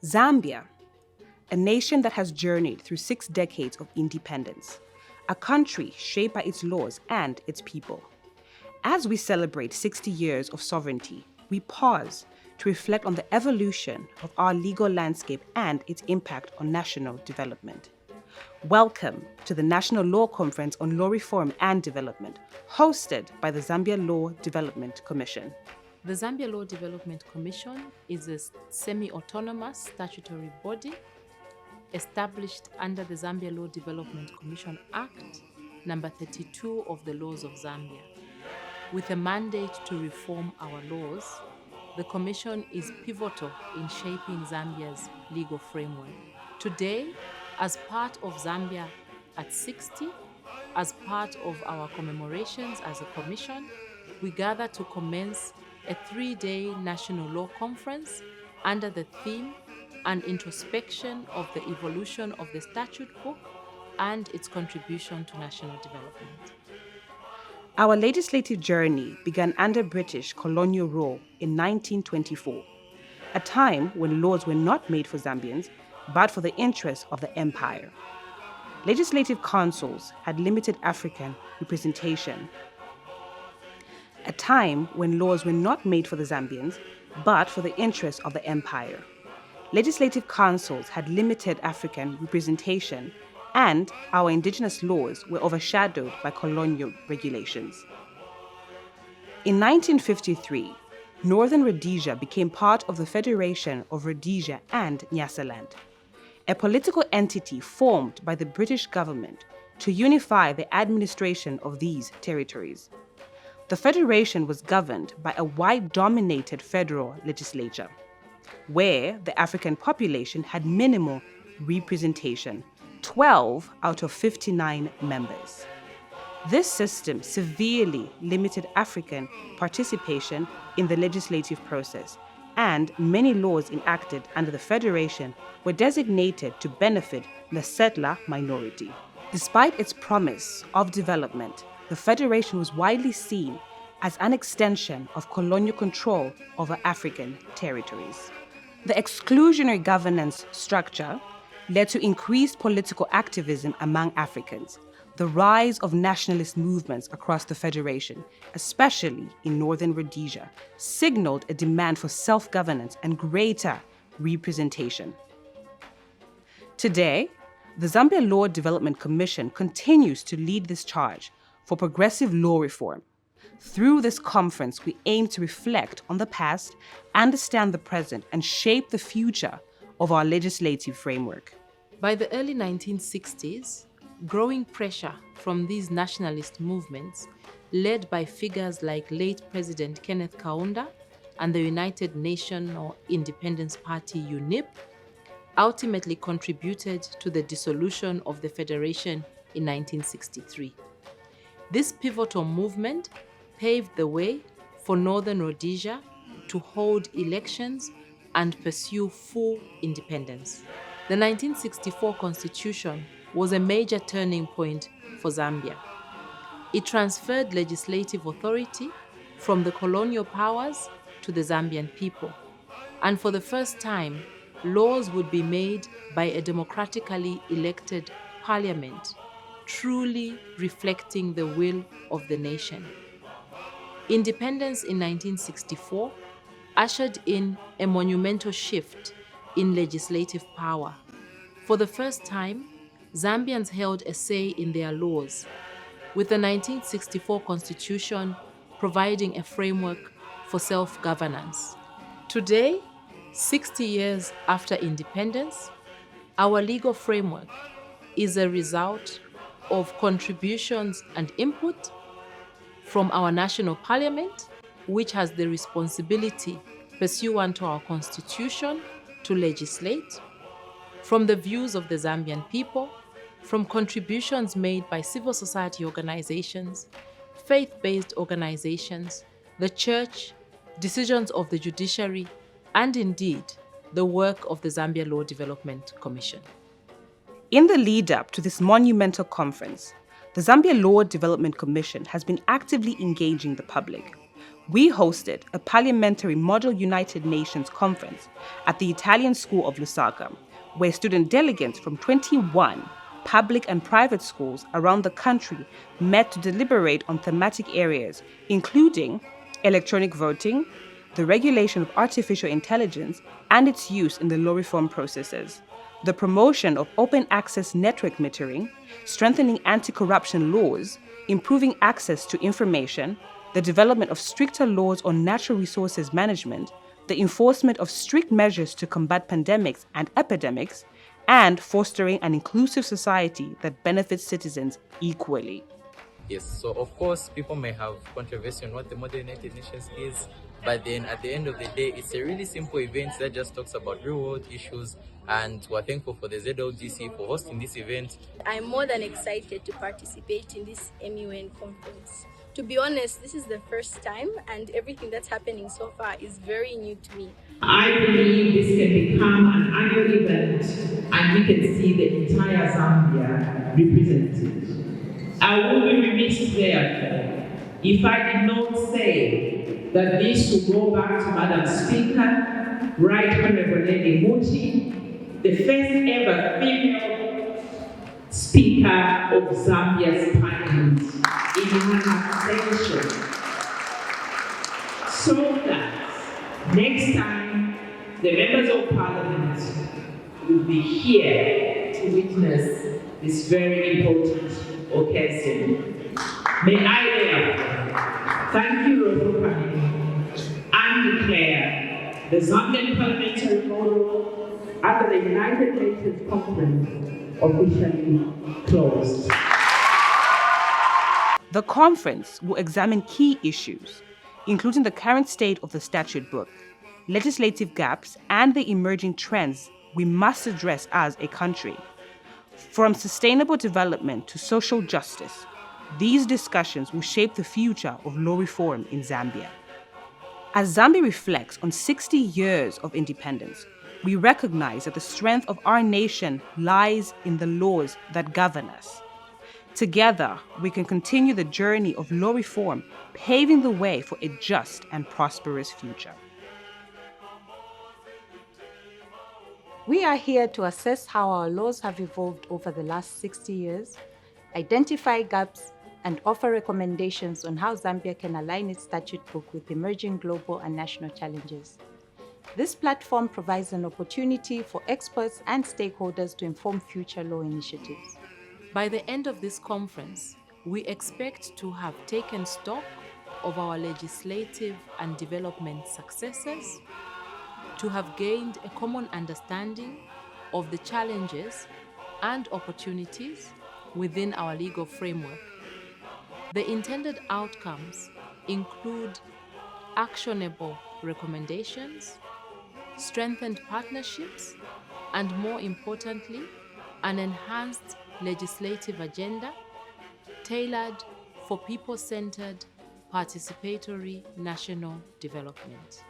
Zambia, a nation that has journeyed through 6 decades of independence, a country shaped by its laws and its people. As we celebrate 60 years of sovereignty, we pause to reflect on the evolution of our legal landscape and its impact on national development. Welcome to the National Law Conference on Law Reform and Development, hosted by the Zambia Law Development Commission. The Zambia Law Development Commission is a semi-autonomous statutory body established under the Zambia Law Development Commission Act, number 32 of the laws of Zambia. With a mandate to reform our laws, the Commission is pivotal in shaping Zambia's legal framework. Today, as part of Zambia at 60, as part of our commemorations as a Commission, we gather to commence a 3-day national law conference under the theme An Introspection of the Evolution of the Statute Book and its Contribution to National Development. Our legislative journey began under British colonial rule in 1924, a time when laws were not made for Zambians, but for the interests of the empire. Legislative councils had limited African representation. A time when laws were not made for the Zambians, but for the interests of the empire. Legislative councils had limited African representation, and our indigenous laws were overshadowed by colonial regulations. In 1953, Northern Rhodesia became part of the Federation of Rhodesia and Nyasaland, a political entity formed by the British government to unify the administration of these territories. The Federation was governed by a white-dominated federal legislature, where the African population had minimal representation, 12 out of 59 members. This system severely limited African participation in the legislative process, and many laws enacted under the Federation were designated to benefit the settler minority. Despite its promise of development, the Federation was widely seen as an extension of colonial control over African territories. The exclusionary governance structure led to increased political activism among Africans, the rise of nationalist movements across the Federation, especially in Northern Rhodesia, signaled a demand for self-governance and greater representation. Today, the Zambia Law Development Commission continues to lead this charge for progressive law reform. Through this conference, we aim to reflect on the past, understand the present, and shape the future of our legislative framework. By the early 1960s, growing pressure from these nationalist movements, led by figures like late President Kenneth Kaunda and the United Nations or Independence Party UNIP, ultimately contributed to the dissolution of the Federation in 1963. This pivotal movement paved the way for Northern Rhodesia to hold elections and pursue full independence. The 1964 Constitution was a major turning point for Zambia. It transferred legislative authority from the colonial powers to the Zambian people, and for the first time, laws would be made by a democratically elected parliament, truly reflecting the will of the nation. Independence in 1964 ushered in a monumental shift in legislative power. For the first time, Zambians held a say in their laws, with the 1964 Constitution providing a framework for self-governance. Today, 60 years after independence, our legal framework is a result of contributions and input from our national parliament, which has the responsibility, pursuant to our constitution, to legislate, from the views of the Zambian people, from contributions made by civil society organizations, faith-based organizations, the church, decisions of the judiciary, and indeed, the work of the Zambia Law Development Commission. In the lead-up to this monumental conference, the Zambia Law Development Commission has been actively engaging the public. we hosted a parliamentary Model United Nations conference at the Italian School of Lusaka, where student delegates from 21 public and private schools around the country met to deliberate on thematic areas, including electronic voting, the regulation of artificial intelligence and its use in the law reform processes, the promotion of open access network metering, strengthening anti-corruption laws, improving access to information, the development of stricter laws on natural resources management, the enforcement of strict measures to combat pandemics and epidemics, and fostering an inclusive society that benefits citizens equally. Yes, so of course, people may have controversy on what the Model United Nations is, but then at the end of the day, it's a really simple event that just talks about real world issues. And we're thankful for the ZLGC for hosting this event. I'm more than excited to participate in this MUN conference. To be honest, this is the first time, and everything that's happening so far is very new to me. I believe this can become an annual event, and we can see the entire Zambia represented. I will be remiss, therefore, if I did not say that this will go back to Madam Speaker, Right Honorable Lady Muti, the first ever female Speaker of Zambia's Parliament in her abstention. So that next time the members of Parliament will be here to witness this very important occasion. May I therefore thank you all for coming and declare the Zambian Parliamentary Model under the United Nations Conference officially closed. The conference will examine key issues, including the current state of the statute book, legislative gaps, and the emerging trends we must address as a country. From sustainable development to social justice, these discussions will shape the future of law reform in Zambia. As Zambia reflects on 60 years of independence, we recognize that the strength of our nation lies in the laws that govern us. Together, we can continue the journey of law reform, paving the way for a just and prosperous future. We are here to assess how our laws have evolved over the last 60 years, identify gaps, and offer recommendations on how Zambia can align its statute book with emerging global and national challenges. This platform provides an opportunity for experts and stakeholders to inform future law initiatives. By the end of this conference, we expect to have taken stock of our legislative and development successes, to have gained a common understanding of the challenges and opportunities within our legal framework. The intended outcomes include actionable recommendations, strengthened partnerships, and more importantly, an enhanced legislative agenda tailored for people-centered, participatory national development.